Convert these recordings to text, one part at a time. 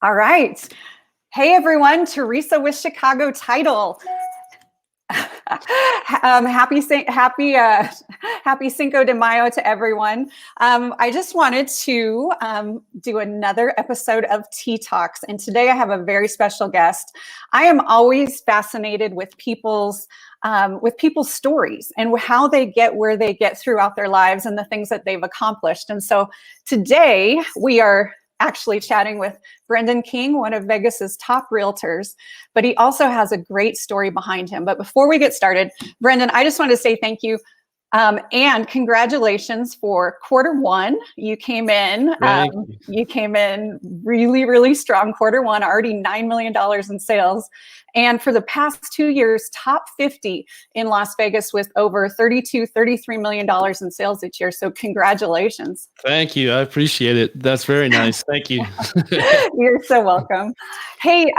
All right. Hey everyone, Teresa with Chicago Title. Happy Cinco de Mayo to everyone. I just wanted to do another episode of Tea Talks, and today I have a very special guest. I am always fascinated with people's stories and how they get where they get throughout their lives and the things that they've accomplished. And so today we are actually chatting with Brendan King, one of Vegas's top realtors, but he also has a great story behind him. But before we get started, Brendan, I just want to say thank you and congratulations for Q1. You came in really, really strong. Q1, already $9 million in sales. And for the past 2 years, top 50 in Las Vegas with over $33 million in sales each year. So congratulations. Thank you. I appreciate it. That's very nice. Thank you. You're so welcome. Hey,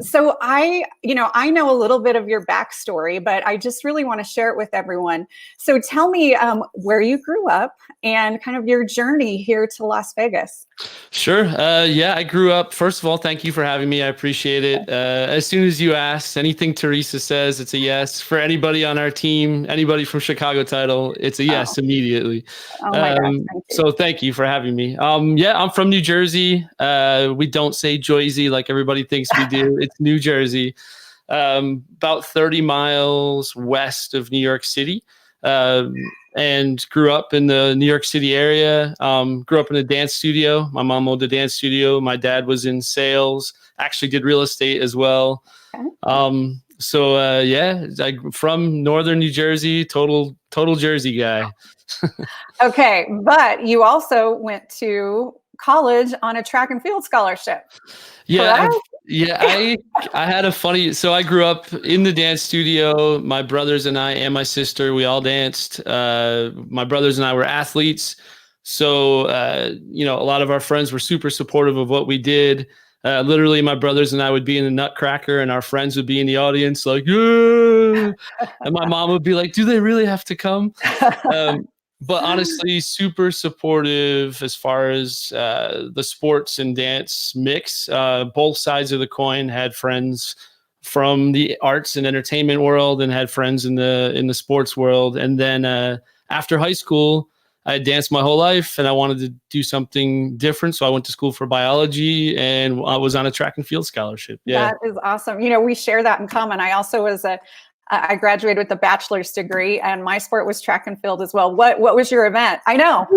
so I know a little bit of your backstory, but I just really want to share it with everyone. So tell me where you grew up and kind of your journey here to Las Vegas. Sure. I grew up. First of all, thank you for having me. I appreciate it. As soon as you asked, anything Teresa says, it's a yes. For anybody on our team, anybody from Chicago Title, it's a yes immediately. Oh my gosh, thank you. So thank you for having me. I'm from New Jersey. We don't say Jersey like everybody thinks we do. It's New Jersey, about 30 miles west of New York City. And grew up in the New York City area, grew up in a dance studio. My mom owned a dance studio. My dad was in sales, actually did real estate as well. Okay. I'm from Northern New Jersey, total Jersey guy. Okay, but you also went to college on a track and field scholarship. Yeah. I had a funny, so I grew up in the dance studio. My brothers and I and my sister, we all danced. My brothers and I were athletes. So, a lot of our friends were super supportive of what we did. Literally, my brothers and I would be in the Nutcracker and our friends would be in the audience like, yeah. And my mom would be like, do they really have to come? But honestly, super supportive as far as the sports and dance mix. Both sides of the coin. Had friends from the arts and entertainment world and had friends in the sports world. And then after high school, I danced my whole life and I wanted to do something different. So I went to school for biology and I was on a track and field scholarship. Yeah. That is awesome. We share that in common. I also I graduated with a bachelor's degree and my sport was track and field as well. What was your event? I know.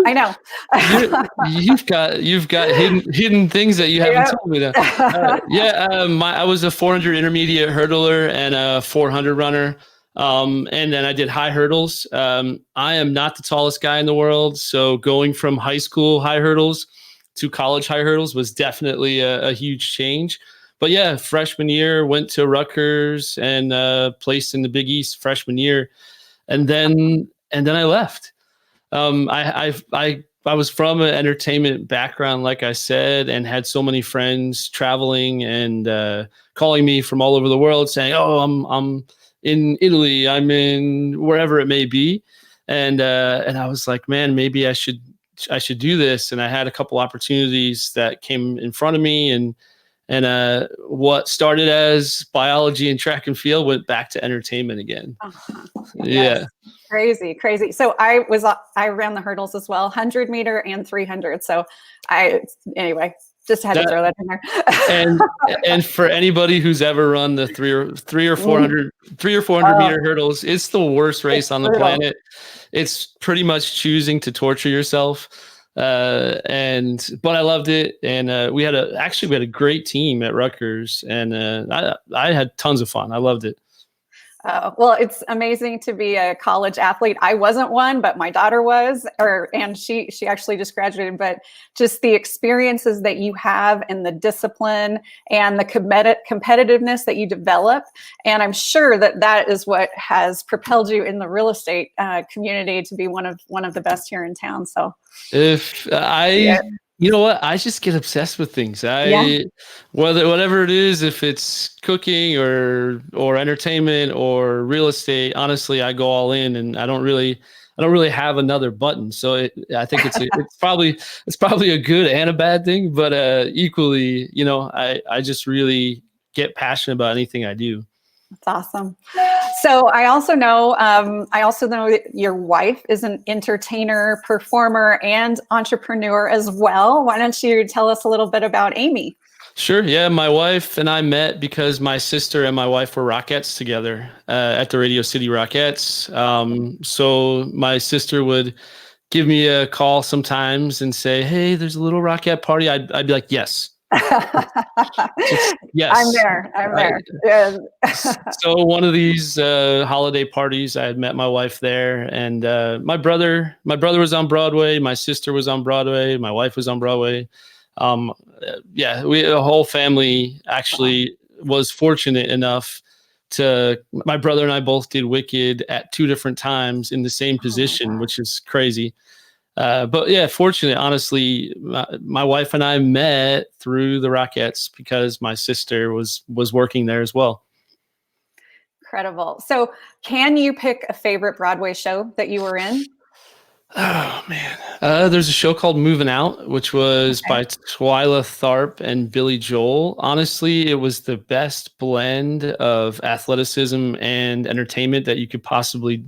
You've got hidden things that you haven't told me. I was a 400 intermediate hurdler and a 400 runner. And then I did high hurdles. I am not the tallest guy in the world. So going from high school high hurdles to college high hurdles was definitely a huge change. But yeah, freshman year, went to Rutgers and placed in the Big East freshman year. And then I left. I was from an entertainment background, like I said, and had so many friends traveling and calling me from all over the world saying, oh, I'm in Italy, I'm in wherever it may be. And I was like, man, maybe I should do this. And I had a couple opportunities that came in front of me and what started as biology and track and field went back to entertainment again. Yes. Yeah. Crazy. So I ran the hurdles as well, 100 meter and 300. So just had to throw that in there. and for anybody who's ever run the three or 400 meter hurdles, it's the worst race on the planet. It's pretty much choosing to torture yourself. But I loved it. And we had a great team at Rutgers and I had tons of fun. I loved it. Well, it's amazing to be a college athlete. I wasn't one, but my daughter was, and she actually just graduated. But just the experiences that you have and the discipline and the competitiveness that you develop, and I'm sure that is what has propelled you in the real estate community to be one of the best here in town. So, you know what? I just get obsessed with things. Whatever it is, if it's cooking or entertainment or real estate, honestly, I go all in and I don't really I don't really have another button. So I think it's probably a good and a bad thing, but equally, I just really get passionate about anything I do. That's awesome. So I also know that your wife is an entertainer, performer, and entrepreneur as well. Why don't you tell us a little bit about Amy? Sure. Yeah. My wife and I met because my sister and my wife were Rockettes together at the Radio City Rockettes. So my sister would give me a call sometimes and say, "Hey, there's a little Rockette party." I'd be like, "Yes." Yes. I'm there. Yeah. So one of these holiday parties, I had met my wife there, and my brother was on Broadway, my sister was on Broadway, my wife was on Broadway. The whole family actually was fortunate enough my brother and I both did Wicked at 2 different times in the same position, which is crazy. But yeah, fortunate, honestly, my wife and I met through the Rockettes because my sister was working there as well. Incredible. So can you pick a favorite Broadway show that you were in? Oh man. There's a show called Moving Out, which was by Twyla Tharp and Billy Joel. Honestly, it was the best blend of athleticism and entertainment that you could possibly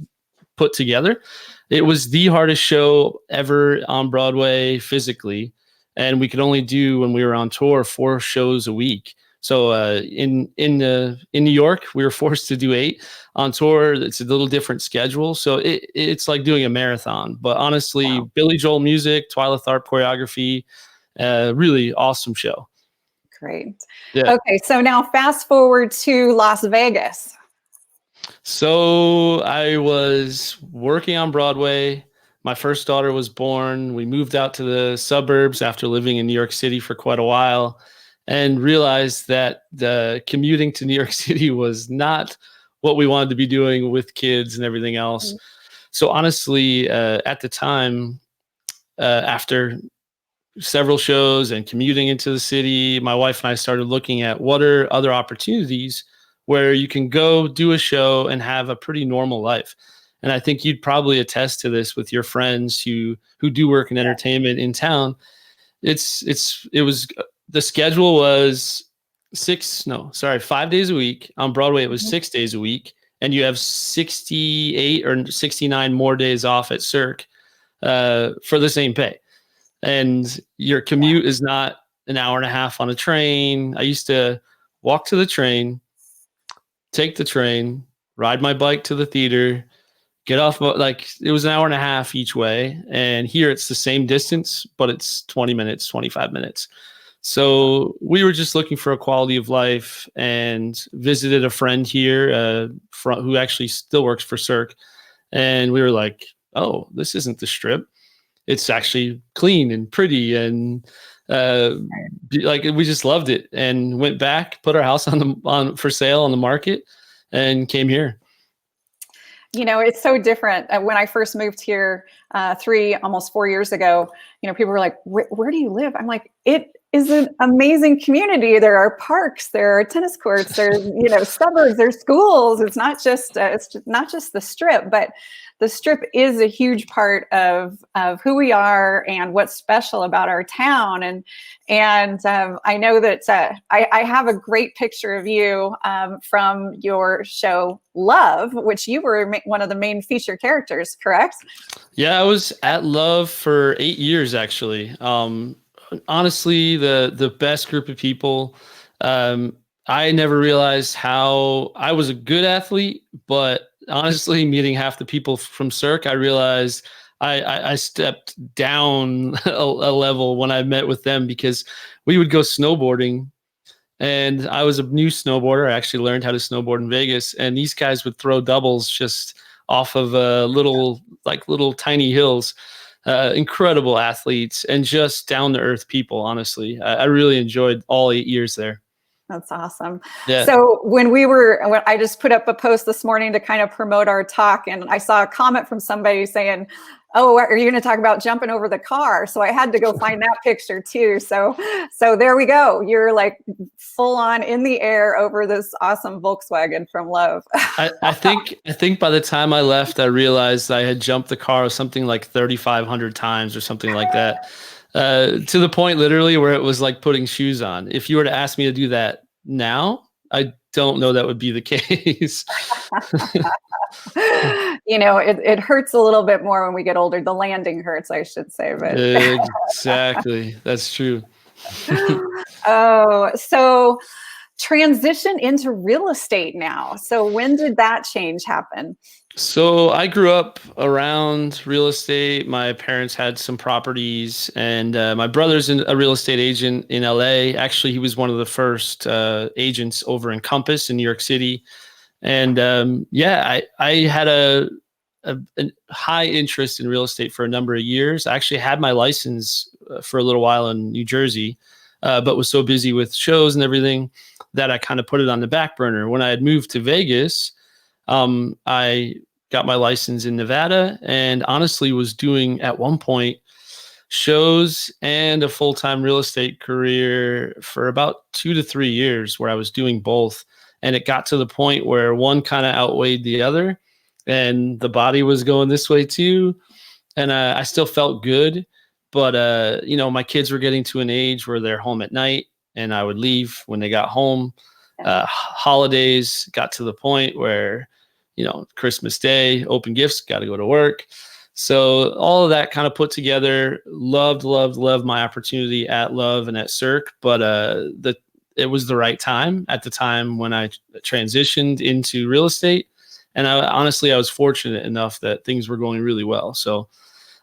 put together. It was the hardest show ever on Broadway physically, and we could only do, when we were on tour, 4 shows a week. So in New York, we were forced to do 8. On tour, it's a little different schedule, so it's like doing a marathon. But honestly, Billy Joel music, Twyla Tharp choreography, really awesome show. Great. Yeah. Okay, so now fast forward to Las Vegas. So I was working on Broadway. My first daughter was born. We moved out to the suburbs after living in New York City for quite a while, and realized that the commuting to New York City was not what we wanted to be doing with kids and everything else. So honestly, at the time, after several shows and commuting into the city, my wife and I started looking at what are other opportunities where you can go do a show and have a pretty normal life. And I think you'd probably attest to this with your friends who do work in entertainment in town. The schedule was 5 days a week. On Broadway, it was 6 days a week, and you have 68 or 69 more days off at Cirque for the same pay. And your commute is not an hour and a half on a train. I used to walk to the train, take the train, ride my bike to the theater, get off, like it was an hour and a half each way. And here it's the same distance, but it's 20 minutes, 25 minutes. So we were just looking for a quality of life and visited a friend here who actually still works for Cirque. And we were like, oh, this isn't the Strip. It's actually clean and pretty, and like we just loved it, and went back, put our house on for sale on the market, and came here. It's so different. When I first moved here almost 4 years ago, people were like, where do you live? I'm like, it is an amazing community. There are parks, there are tennis courts, there's, suburbs, there's schools. It's not just the Strip, but the Strip is a huge part of who we are and what's special about our town. And I know that I have a great picture of you from your show Love, which you were one of the main feature characters, correct? Yeah, I was at Love for 8 years, actually. Honestly, the best group of people. I never realized how I was a good athlete, but honestly, meeting half the people from Cirque, I realized I stepped down a level when I met with them, because we would go snowboarding, and I was a new snowboarder. I actually learned how to snowboard in Vegas, and these guys would throw doubles just off of little tiny hills. Incredible athletes and just down to earth people. Honestly, I really enjoyed all 8 years there. That's awesome. Yeah. So when I just put up a post this morning to kind of promote our talk, and I saw a comment from somebody saying, "Oh, are you going to talk about jumping over the car?" So I had to go find that picture too. So there we go. You're like full on in the air over this awesome Volkswagen from Love. I think by the time I left, I realized I had jumped the car something like 3,500 times or something like that. To the point literally where it was like putting shoes on. If you were to ask me to do that now, I don't know that would be the case. It hurts a little bit more when we get older. The landing hurts, I should say, but Exactly. That's true. oh, so transition into real estate now. So when did that change happen? So I grew up around real estate. My parents had some properties, and my brother's a real estate agent in LA. Actually, he was one of the first agents over in Compass in New York City. And I had a high interest in real estate for a number of years. I actually had my license for a little while in New Jersey, but was so busy with shows and everything that I kind of put it on the back burner. When I had moved to Vegas, I got my license in Nevada, and honestly was doing at one point shows and a full-time real estate career for about 2 to 3 years, where I was doing both. And it got to the point where one kind of outweighed the other, and the body was going this way too. And I still felt good, but my kids were getting to an age where they're home at night, and I would leave when they got home. Holidays got to the point where, Christmas Day, open gifts, got to go to work. So all of that kind of put together, loved my opportunity at Love and at Cirque, but it was the right time at the time when I transitioned into real estate. And I was fortunate enough that things were going really well. So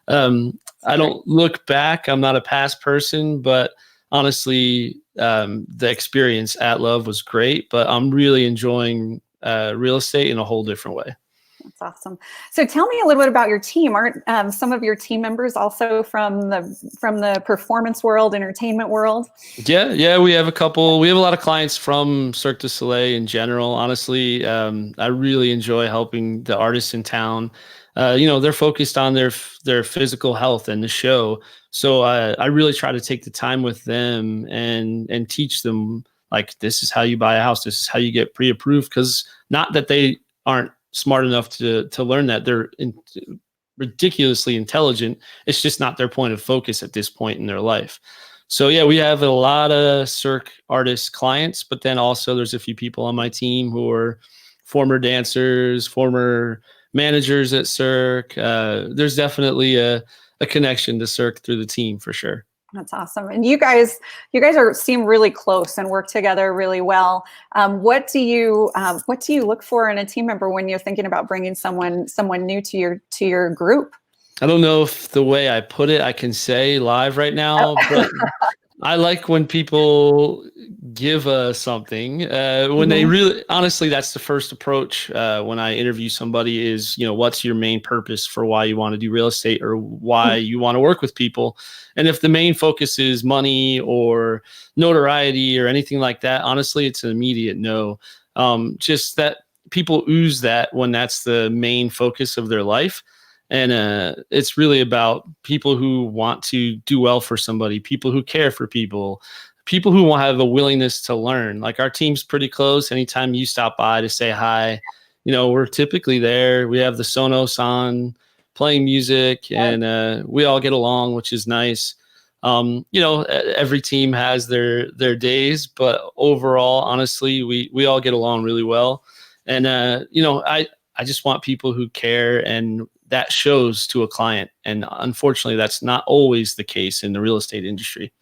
I don't look back. I'm not a past person, but honestly, the experience at Love was great, but I'm really enjoying real estate in a whole different way. That's awesome. So tell me a little bit about your team. Aren't some of your team members also from the performance world, entertainment world? Yeah, we have a couple. We have a lot of clients from Cirque du Soleil in general. Honestly, I really enjoy helping the artists in town. They're focused on their physical health and the show. So I really try to take the time with them and teach them, like, this is how you buy a house. This is how you get pre-approved. Because not that they aren't smart enough to learn that. They're ridiculously intelligent. It's just not their point of focus at this point in their life. So yeah, we have a lot of Cirque artist clients, but then also there's a few people on my team who are former dancers, former managers at Cirque. There's definitely a connection to Cirque through the team for sure. That's awesome. And you guys seem really close and work together really well. What do you look for in a team member when you're thinking about bringing someone new to your group? I don't know if the way I put it, I can say live right now, but I like when people give something when they really, honestly, that's the first approach when I interview somebody is, what's your main purpose for why you want to do real estate or why you want to work with people? And if the main focus is money or notoriety or anything like that, honestly, it's an immediate no. Just that people ooze that when that's the main focus of their life. And it's really about people who want to do well for somebody, people who care for people, people who will have a willingness to learn. Like, our team's pretty close. Anytime you stop by to say hi, we're typically there. We have the Sonos on playing music, and we all get along, which is nice. Every team has their days, but overall, honestly, we all get along really well. And, I just want people who care, and that shows to a client. And unfortunately, that's not always the case in the real estate industry.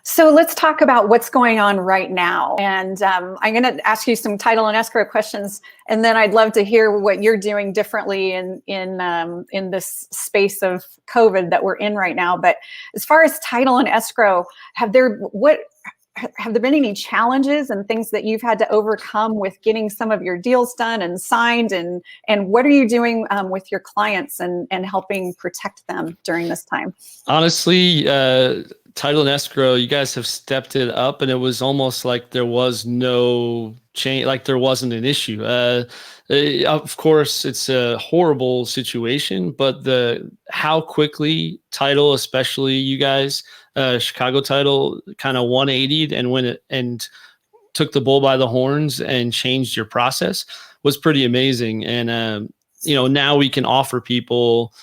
So let's talk about what's going on right now. And I'm going to ask you some title and escrow questions, and then I'd love to hear what you're doing differently in this space of COVID that we're in right now. But as far as title and escrow, have there been any challenges and things that you've had to overcome with getting some of your deals done and signed? And what are you doing with your clients and helping protect them during this time? Honestly, title and escrow, you guys have stepped it up, and it was almost like there was no change, like there wasn't an issue. Of course, it's a horrible situation, but how quickly title, especially you guys, Chicago title, kind of 180'd and took the bull by the horns and changed your process was pretty amazing. And now we can offer people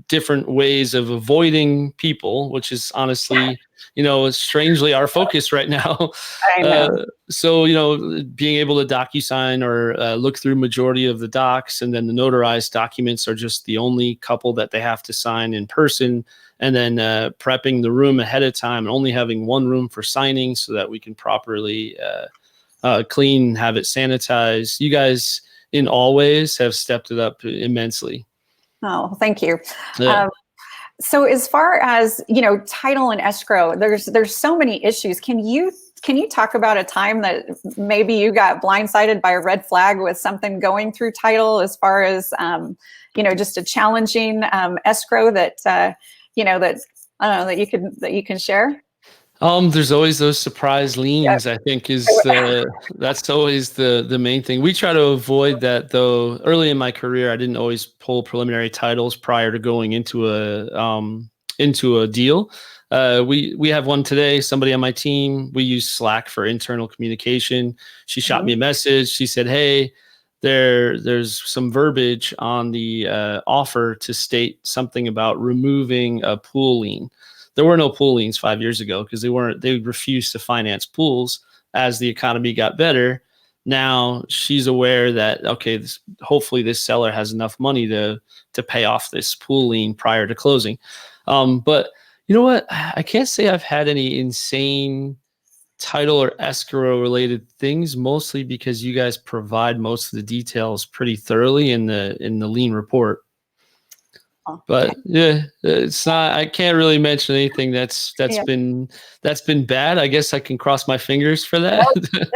different ways of avoiding people, which is honestly, strangely our focus right now. I know. So, being able to DocuSign or look through majority of the docs, and then the notarized documents are just the only couple that they have to sign in person, and then prepping the room ahead of time and only having one room for signing so that we can properly clean, have it sanitized. You guys in all ways have stepped it up immensely. Oh, thank you. Yeah. So as far as, title and escrow, there's so many issues. Can you talk about a time that maybe you got blindsided by a red flag with something going through title, as far as, just a challenging escrow that, that I don't know, that you can share? There's always those surprise liens, I think that's always the main thing. We try to avoid that, though. Early in my career, I didn't always pull preliminary titles prior to going into a deal. We have one today, somebody on my team. We use Slack for internal communication. She shot me a message. She said, "Hey, there's some verbiage on the offer to state something about removing a pool lien." There were no pool liens 5 years ago because they refused to finance pools. As the economy got better, now she's aware that, okay, hopefully this seller has enough money to pay off this pool lien prior to closing. But you know what? I can't say I've had any insane title or escrow related things, mostly because you guys provide most of the details pretty thoroughly in the lien report. But yeah, it's not. I can't really mention anything that's been bad. I guess I can cross my fingers for that.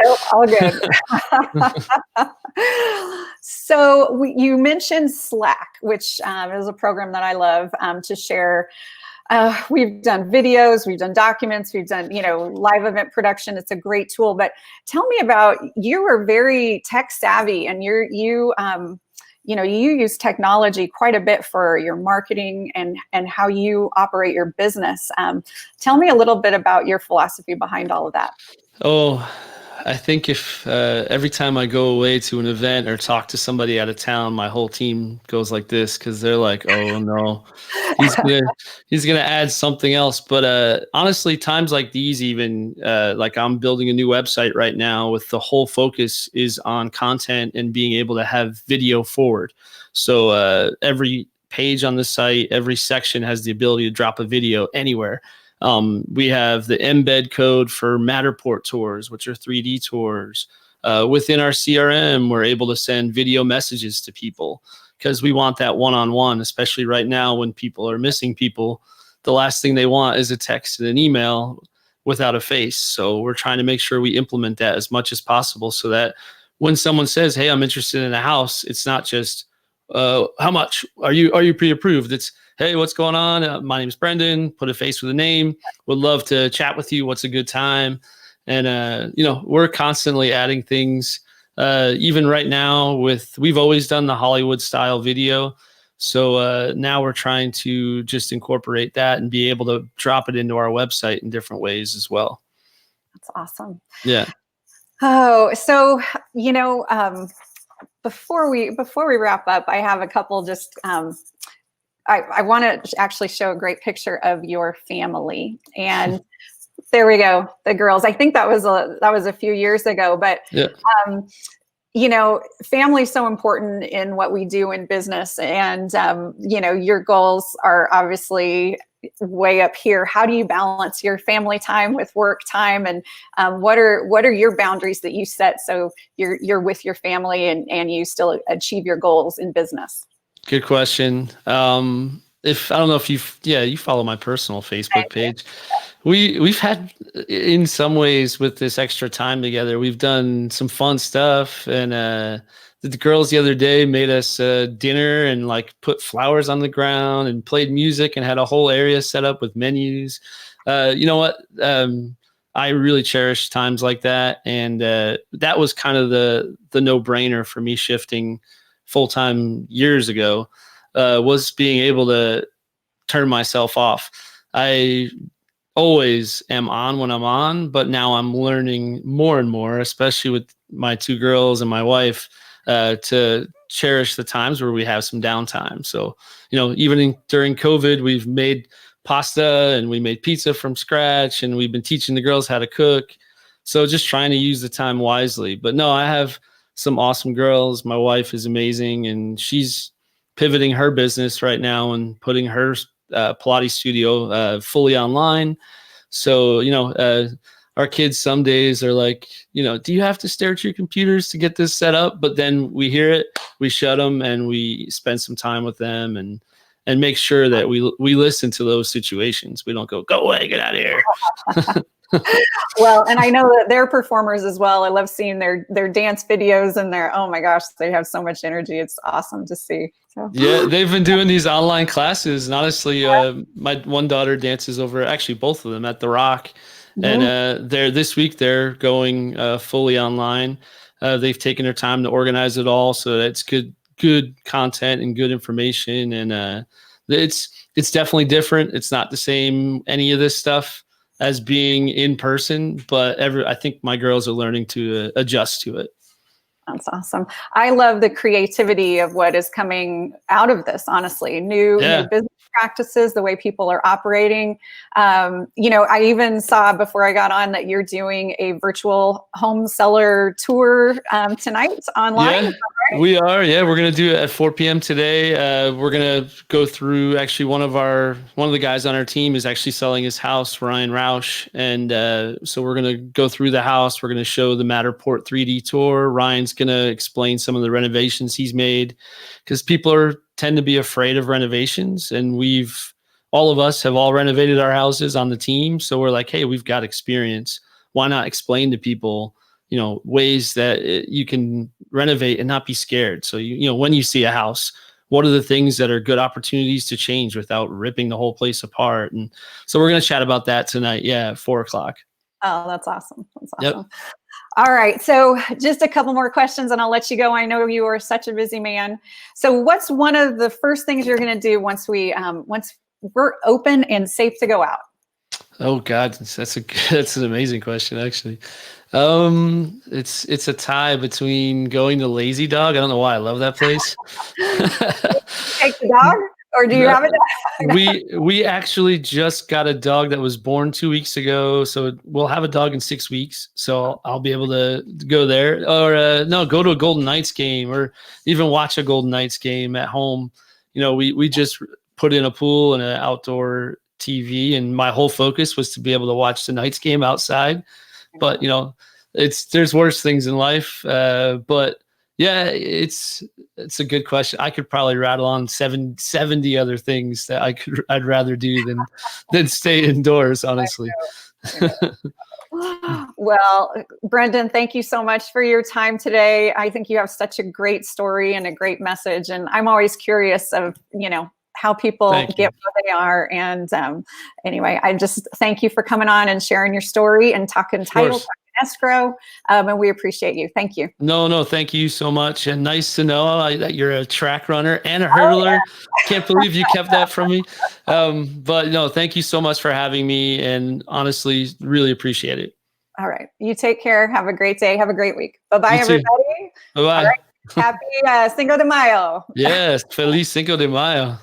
Nope, all good. So you mentioned Slack, which is a program that I love to share. We've done videos, we've done documents, we've done live event production. It's a great tool. But tell me about, you were very tech savvy, and you use technology quite a bit for your marketing and how you operate your business. Tell me a little bit about your philosophy behind all of that. Oh, I think if every time I go away to an event or talk to somebody out of town, my whole team goes like this, because they're like, "Oh no, he's gonna add something else." But honestly, times like these, even like I'm building a new website right now, with the whole focus is on content and being able to have video forward. So every page on the site, every section has the ability to drop a video anywhere. We have the embed code for Matterport tours, which are 3D tours. Within our CRM, we're able to send video messages to people because we want that one-on-one, especially right now when people are missing people. The last thing they want is a text and an email without a face. So we're trying to make sure we implement that as much as possible, so that when someone says, "Hey, I'm interested in a house," it's not just, "How much? Are you pre-approved?" It's, "Hey, what's going on? My name's Brendan. Put a face with a name. Would love to chat with you. What's a good time?" And we're constantly adding things. Even right now, we've always done the Hollywood style video, so now we're trying to just incorporate that and be able to drop it into our website in different ways as well. That's awesome. Yeah. Oh, so before we wrap up, I have a couple just. I want to actually show a great picture of your family, and there we go, the girls. I think that was a few years ago, but Yeah. Family is so important in what we do in business, and your goals are obviously way up here. How do you balance your family time with work time, and what are your boundaries that you set so you're with your family and you still achieve your goals in business? Good question. If I don't know if you follow my personal Facebook page. We've had, in some ways, with this extra time together, we've done some fun stuff. And the girls the other day made us dinner and like put flowers on the ground and played music and had a whole area set up with menus. you know what? I really cherish times like that. And that was kind of the no-brainer for me shifting full-time years ago, was being able to turn myself off. I always am on when I'm on, but now I'm learning more and more, especially with my two girls and my wife, to cherish the times where we have some downtime. So, even during COVID, we've made pasta and we made pizza from scratch, and we've been teaching the girls how to cook. So just trying to use the time wisely. But no, I have some awesome girls. My wife is amazing, and she's pivoting her business right now and putting her Pilates studio fully online. So, our kids some days are like, do you have to stare at your computers to get this set up? But then we hear it, we shut them, and we spend some time with them and make sure that we listen to those situations. We don't go away, get out of here. Well, and I know that they're performers as well. I love seeing their dance videos and oh my gosh, they have so much energy. It's awesome to see. So. Yeah, they've been doing these online classes. And honestly, my one daughter dances over, actually both of them, at the Rock. And this week they're going fully online. They've taken their time to organize it all. So that's good content and good information. And it's definitely different. It's not the same, any of this stuff, as being in person, but I think my girls are learning to adjust to it. That's awesome. I love the creativity of what is coming out of this, honestly. New business practices, the way people are operating. I even saw before I got on that you're doing a virtual home seller tour tonight online. Yeah, right? We are. Yeah, we're going to do it at 4 p.m. today. We're going to go through, actually, one of the guys on our team is actually selling his house, Ryan Roush. And so we're going to go through the house. We're going to show the Matterport 3D tour. Ryan's going to explain some of the renovations he's made, because people tend to be afraid of renovations, and all of us have all renovated our houses on the team. So we're like, hey, we've got experience. Why not explain to people, ways that you can renovate and not be scared? So, when you see a house, what are the things that are good opportunities to change without ripping the whole place apart? And so we're going to chat about that tonight. Yeah, at 4:00. Oh, that's awesome. That's awesome. Yep. All right. So just a couple more questions and I'll let you go. I know you are such a busy man. So what's one of the first things you're going to do once we're open and safe to go out? Oh God, that's an amazing question, actually. It's a tie between going to Lazy Dog. I don't know why I love that place. Take the dog? Or do you have a dog? We actually just got a dog that was born 2 weeks ago. So we'll have a dog in 6 weeks. So I'll be able to go there, or go to a Golden Knights game, or even watch a Golden Knights game at home. We just put in a pool and an outdoor TV, and my whole focus was to be able to watch the Knights game outside. But there's worse things in life. But yeah, it's a good question. I could probably rattle on 70 other things that I'd rather do than stay indoors, honestly. Well, Brendan, thank you so much for your time today. I think you have such a great story and a great message, and I'm always curious of how people get where they are. And anyway, I just thank you for coming on and sharing your story and talking title. Escrow, and we appreciate you. Thank you. No, thank you so much. And nice to know that you're a track runner and a hurdler. Can't believe you kept that from me. But no, thank you so much for having me, and honestly, really appreciate it. All right. You take care. Have a great day. Have a great week. Bye-bye, everybody. Bye-bye. Right. Happy Cinco de Mayo. Yes. Feliz Cinco de Mayo.